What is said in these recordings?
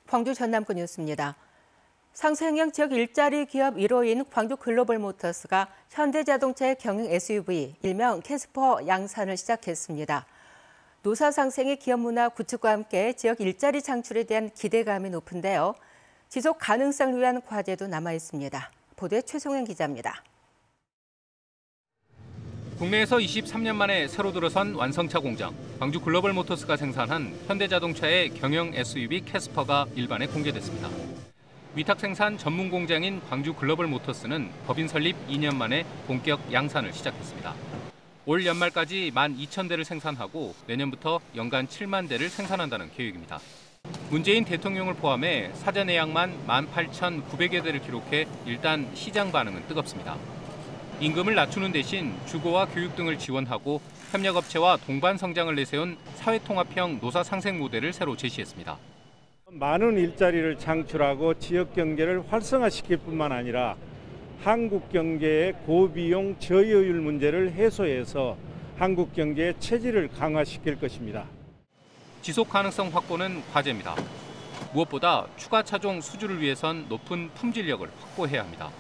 광주 전남권 뉴스입니다. 상생형 지역 일자리 기업 1호인 광주 글로벌모터스가 현대자동차의 경영 SUV, 일명 캐스퍼 양산을 시작했습니다. 노사 상생의 기업 문화 구축과 함께 지역 일자리 창출에 대한 기대감이 높은데요. 지속 가능성을 위한 과제도 남아 있습니다. 보도에 최송현 기자입니다. 국내에서 23년 만에 새로 들어선 완성차 공장, 광주 글로벌모터스가 생산한 현대자동차의 경영 SUV 캐스퍼가 일반에 공개됐습니다. 위탁 생산 전문 공장인 광주 글로벌모터스는 법인 설립 2년 만에 본격 양산을 시작했습니다. 올 연말까지 12,000대를 생산하고 내년부터 연간 7만 대를 생산한다는 계획입니다. 문재인 대통령을 포함해 사전 예약만 18,900여 대를 기록해 일단 시장 반응은 뜨겁습니다. 임금을 낮추는 대신 주거와 교육 등을 지원하고 협력업체와 동반 성장을 내세운 사회통합형 노사 상생 모델을 새로 제시했습니다. 많은 일자리를 창출하고 지역 경제를 활성화시킬 뿐만 아니라 한국 경제의 고비용 저효율 문제를 해소해서 한국 경제의 체질을 강화시킬 것입니다. 지속 가능성 확보는 과제입니다. 무엇보다 추가 차종 수주를 위해선 높은 품질력을 확보해야 합니다.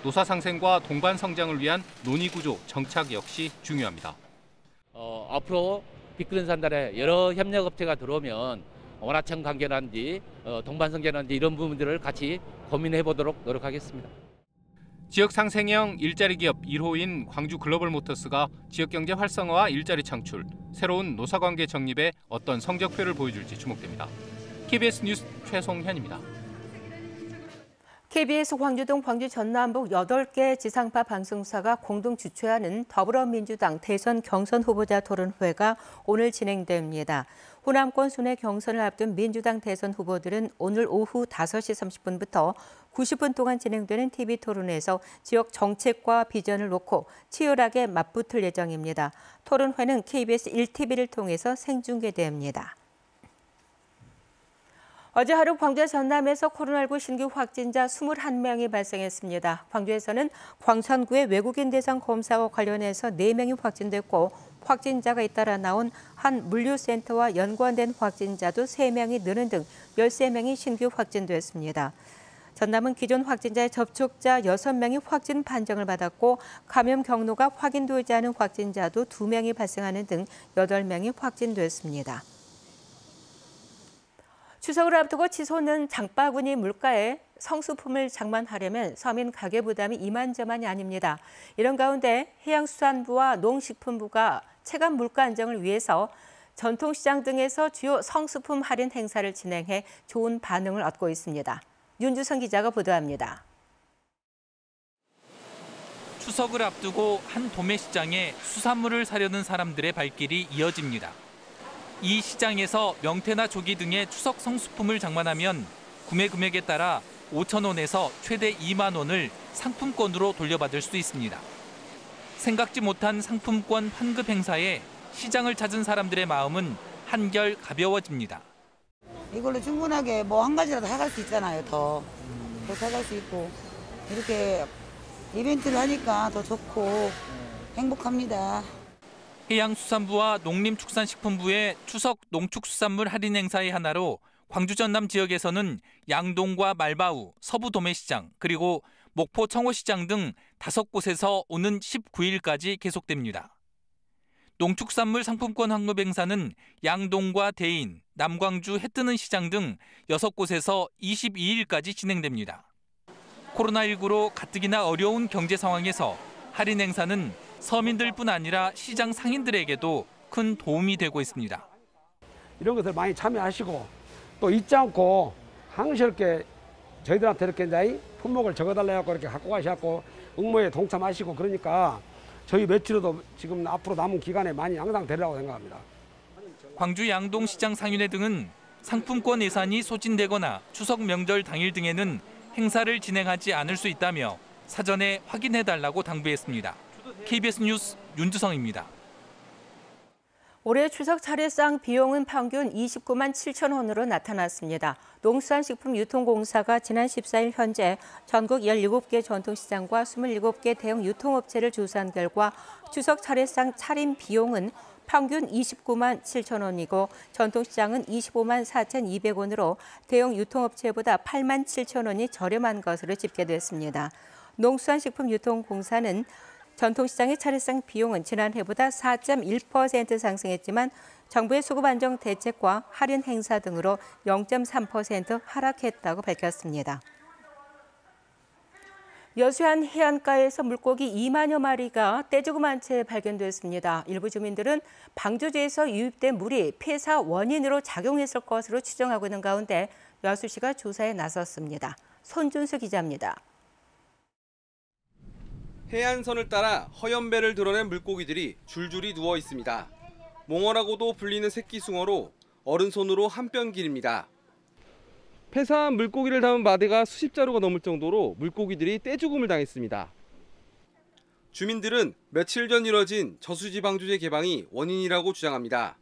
노사 상생과 동반 성장을 위한 논의 구조, 정착 역시 중요합니다. 앞으로 빅그린 산단에 여러 협력업체가 들어오면 원하청 관계라든지 동반 성장이라든지 이런 부분들을 같이 고민해 보도록 노력하겠습니다. 지역 상생형 일자리 기업 1호인 광주 글로벌모터스가 지역 경제 활성화와 일자리 창출, 새로운 노사관계 정립에 어떤 성적표를 보여줄지 주목됩니다. KBS 뉴스 최송현입니다. KBS 광주동 광주 전남북 8개 지상파 방송사가 공동 주최하는 더불어민주당 대선 경선 후보자 토론회가 오늘 진행됩니다. 호남권 순회 경선을 앞둔 민주당 대선 후보들은 오늘 오후 5시 30분부터 90분 동안 진행되는 TV 토론에서 지역 정책과 비전을 놓고 치열하게 맞붙을 예정입니다. 토론회는 KBS 1TV를 통해서 생중계됩니다. 어제 하루 광주 전남에서 코로나19 신규 확진자 21명이 발생했습니다. 광주에서는 광천구의 외국인 대상 검사와 관련해서 4명이 확진됐고 확진자가 잇따라 나온 한 물류센터와 연관된 확진자도 3명이 느는 등 13명이 신규 확진됐습니다. 전남은 기존 확진자의 접촉자 6명이 확진 판정을 받았고 감염 경로가 확인되지 않은 확진자도 2명이 발생하는 등 8명이 확진됐습니다. 추석을 앞두고 치솟는 장바구니 물가에 성수품을 장만하려면 서민 가계 부담이 이만저만이 아닙니다. 이런 가운데 해양수산부와 농식품부가 체감 물가 안정을 위해서 전통시장 등에서 주요 성수품 할인 행사를 진행해 좋은 반응을 얻고 있습니다. 윤주성 기자가 보도합니다. 추석을 앞두고 한 도매시장에 수산물을 사려는 사람들의 발길이 이어집니다. 이 시장에서 명태나 조기 등의 추석 성수품을 장만하면 구매 금액에 따라 5,000원에서 최대 2만 원을 상품권으로 돌려받을 수 있습니다. 생각지 못한 상품권 환급 행사에 시장을 찾은 사람들의 마음은 한결 가벼워집니다. 이걸로 충분하게 뭐 한 가지라도 사갈 수 있잖아요. 더 사갈 수 있고 이렇게 이벤트를 하니까 더 좋고 행복합니다. 해양수산부와 농림축산식품부의 추석 농축수산물 할인 행사의 하나로 광주 전남 지역에서는 양동과 말바우, 서부도매시장, 그리고 목포 청호시장 등 5곳에서 오는 19일까지 계속됩니다. 농축산물 상품권 환급 행사는 양동과 대인, 남광주 해뜨는 시장 등 6곳에서 22일까지 진행됩니다. 코로나19로 가뜩이나 어려운 경제 상황에서 할인 행사는 서민들뿐 아니라 시장 상인들에게도 큰 도움이 되고 있습니다. 이런 것들 많이 참여하시고 또 잊지 않고 항시럽게 저희들한테 이렇게 이제 품목을 적어달라고 이렇게 갖고 가셔갖고 응모에 동참하시고 그러니까 저희 매출도 지금 앞으로 남은 기간에 많이 양상되리라고 생각합니다. 광주 양동시장 상인회 등은 상품권 예산이 소진되거나 추석 명절 당일 등에는 행사를 진행하지 않을 수 있다며 사전에 확인해달라고 당부했습니다. KBS 뉴스 윤주성입니다. 올해 추석 차례상 비용은 평균 29만 7천 원으로 나타났습니다. 농수산식품유통공사가 지난 14일 현재 전국 17개 전통시장과 27개 대형 유통업체를 조사한 결과 추석 차례상 차림 비용은 평균 29만 7천 원이고 전통시장은 25만 4,200원으로 대형 유통업체보다 8만 7천 원이 저렴한 것으로 집계됐습니다. 농수산식품유통공사는 전통시장의 차례상 비용은 지난해보다 4.1% 상승했지만 정부의 수급 안정 대책과 할인 행사 등으로 0.3% 하락했다고 밝혔습니다. 여수안 해안가에서 물고기 2만여 마리가 떼죽음한 채 발견됐습니다. 일부 주민들은 방조제에서 유입된 물이 폐사 원인으로 작용했을 것으로 추정하고 있는 가운데 여수시가 조사에 나섰습니다. 손준수 기자입니다. 해안선을 따라 허연 배를 드러낸 물고기들이 줄줄이 누워 있습니다. 몽어라고도 불리는 새끼 숭어로 어른 손으로 한 뼘 길입니다. 폐사한 물고기를 담은 마대가 수십 자루가 넘을 정도로 물고기들이 떼죽음을 당했습니다. 주민들은 며칠 전 이뤄진 저수지 방조제 개방이 원인이라고 주장합니다.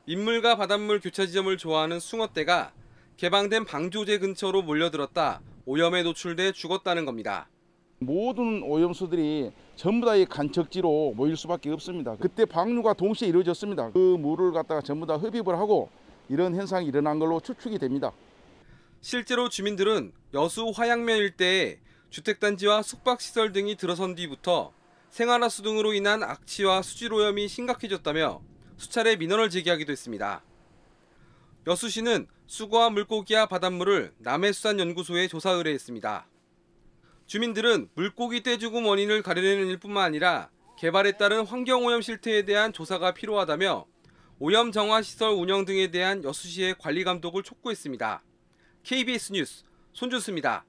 민물과 바닷물 교차 지점을 좋아하는 숭어떼가 개방된 방조제 근처로 몰려들었다 오염에 노출돼 죽었다는 겁니다. 모든 오염수들이 전부 다 이 간척지로 모일 수밖에 없습니다. 그때 방류가 동시에 이루어졌습니다. 그 물을 갖다가 전부 다 흡입을 하고 이런 현상이 일어난 걸로 추측이 됩니다. 실제로 주민들은 여수 화양면 일대에 주택단지와 숙박시설 등이 들어선 뒤부터 생활하수 등으로 인한 악취와 수질오염이 심각해졌다며 수차례 민원을 제기하기도 했습니다. 여수시는 수거한 물고기와 바닷물을 남해수산연구소에 조사 의뢰했습니다. 주민들은 물고기 떼죽음 원인을 가려내는 일뿐만 아니라 개발에 따른 환경오염 실태에 대한 조사가 필요하다며 오염 정화시설 운영 등에 대한 여수시의 관리 감독을 촉구했습니다. KBS 뉴스 손준수입니다.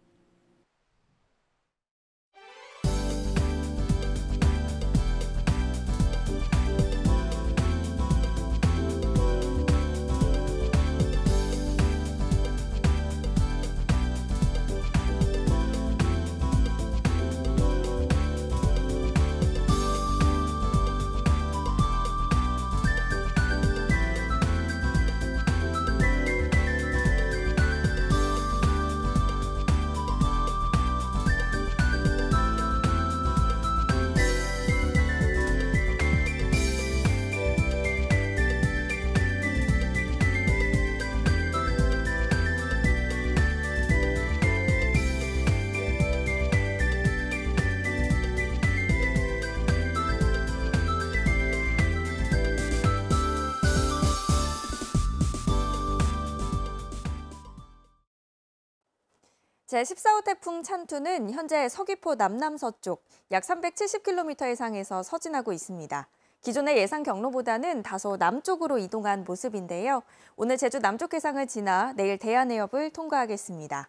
제14호 태풍 찬투는 현재 서귀포 남남서쪽 약 370km 해상에서 서진하고 있습니다. 기존의 예상 경로보다는 다소 남쪽으로 이동한 모습인데요. 오늘 제주 남쪽 해상을 지나 내일 대한해협을 통과하겠습니다.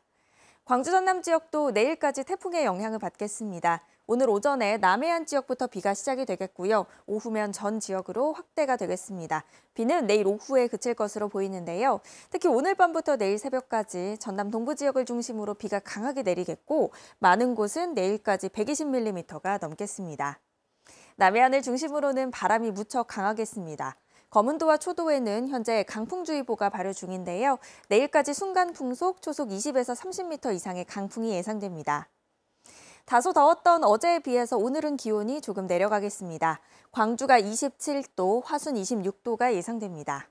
광주 전남 지역도 내일까지 태풍의 영향을 받겠습니다. 오늘 오전에 남해안 지역부터 비가 시작이 되겠고요. 오후면 전 지역으로 확대가 되겠습니다. 비는 내일 오후에 그칠 것으로 보이는데요. 특히 오늘 밤부터 내일 새벽까지 전남 동부 지역을 중심으로 비가 강하게 내리겠고 많은 곳은 내일까지 120mm가 넘겠습니다. 남해안을 중심으로는 바람이 무척 강하겠습니다. 거문도와 초도에는 현재 강풍주의보가 발효 중인데요. 내일까지 순간 풍속 초속 20에서 30m 이상의 강풍이 예상됩니다. 다소 더웠던 어제에 비해서 오늘은 기온이 조금 내려가겠습니다. 광주가 27도, 화순 26도가 예상됩니다.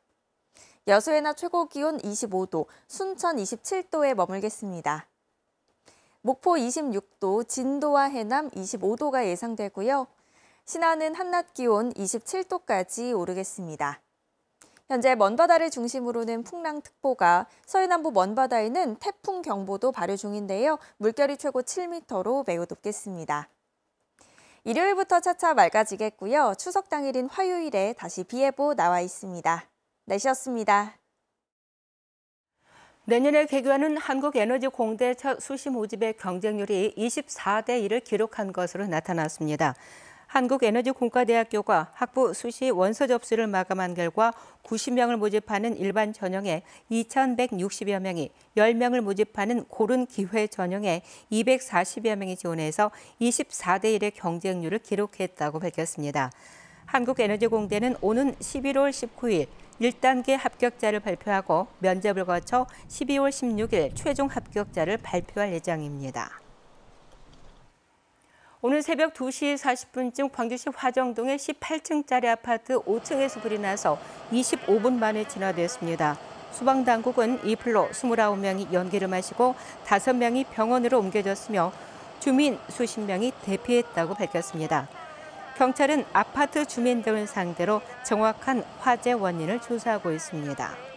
여수의 낮 최고 기온 25도, 순천 27도에 머물겠습니다. 목포 26도, 진도와 해남 25도가 예상되고요. 신안은 한낮 기온 27도까지 오르겠습니다. 현재 먼바다를 중심으로는 풍랑특보가, 서해남부 먼바다에는 태풍경보도 발효 중인데요. 물결이 최고 7m로 매우 높겠습니다. 일요일부터 차차 맑아지겠고요. 추석 당일인 화요일에 다시 비 예보 나와 있습니다. 날씨였습니다. 내년에 개교하는 한국에너지공대 첫 수시 모집의 경쟁률이 24대 1을 기록한 것으로 나타났습니다. 한국에너지공과대학교가 학부 수시 원서 접수를 마감한 결과 90명을 모집하는 일반 전형에 2,160여 명이, 10명을 모집하는 고른 기회 전형에 240여 명이 지원해서 24대 1의 경쟁률을 기록했다고 밝혔습니다. 한국에너지공대는 오는 11월 19일 1단계 합격자를 발표하고 면접을 거쳐 12월 16일 최종 합격자를 발표할 예정입니다. 오늘 새벽 2시 40분쯤 광주시 화정동의 18층짜리 아파트 5층에서 불이 나서 25분 만에 진화됐습니다. 소방당국은 이 불로 29명이 연기를 마시고 5명이 병원으로 옮겨졌으며 주민 수십 명이 대피했다고 밝혔습니다. 경찰은 아파트 주민 등을 상대로 정확한 화재 원인을 조사하고 있습니다.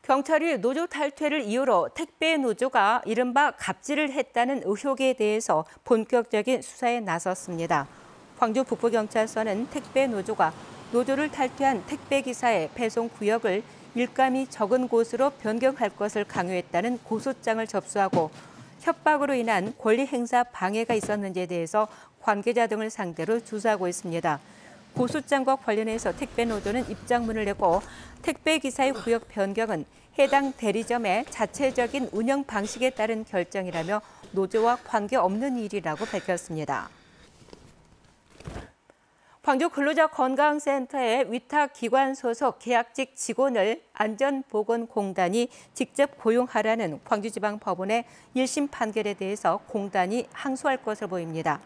경찰이 노조 탈퇴를 이유로 택배 노조가 이른바 갑질을 했다는 의혹에 대해서 본격적인 수사에 나섰습니다. 광주 북부경찰서는 택배 노조가 노조를 탈퇴한 택배 기사의 배송 구역을 일감이 적은 곳으로 변경할 것을 강요했다는 고소장을 접수하고 협박으로 인한 권리 행사 방해가 있었는지에 대해서 관계자 등을 상대로 조사하고 있습니다. 고소장과 관련해서 택배 노조는 입장문을 내고 택배 기사의 구역 변경은 해당 대리점의 자체적인 운영 방식에 따른 결정이라며 노조와 관계없는 일이라고 밝혔습니다. 광주 근로자건강센터의 위탁기관 소속 계약직 직원을 안전보건공단이 직접 고용하라는 광주지방법원의 1심 판결에 대해서 공단이 항소할 것으로 보입니다.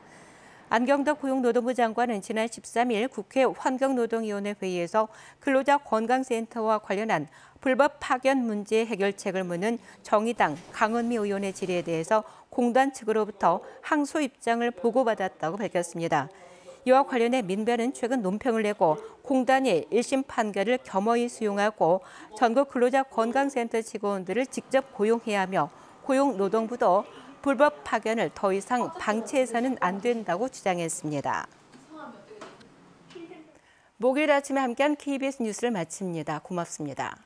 안경덕 고용노동부 장관은 지난 13일 국회 환경노동위원회 회의에서 근로자건강센터와 관련한 불법 파견 문제 해결책을 묻는 정의당 강은미 의원의 질의에 대해서 공단 측으로부터 항소 입장을 보고받았다고 밝혔습니다. 이와 관련해 민변은 최근 논평을 내고 공단이 1심 판결을 겸허히 수용하고 전국 근로자건강센터 직원들을 직접 고용해야 하며 고용노동부도 불법 파견을 더 이상 방치해서는 안 된다고 주장했습니다. 목요일 아침에 함께한 KBS 뉴스를 마칩니다. 고맙습니다.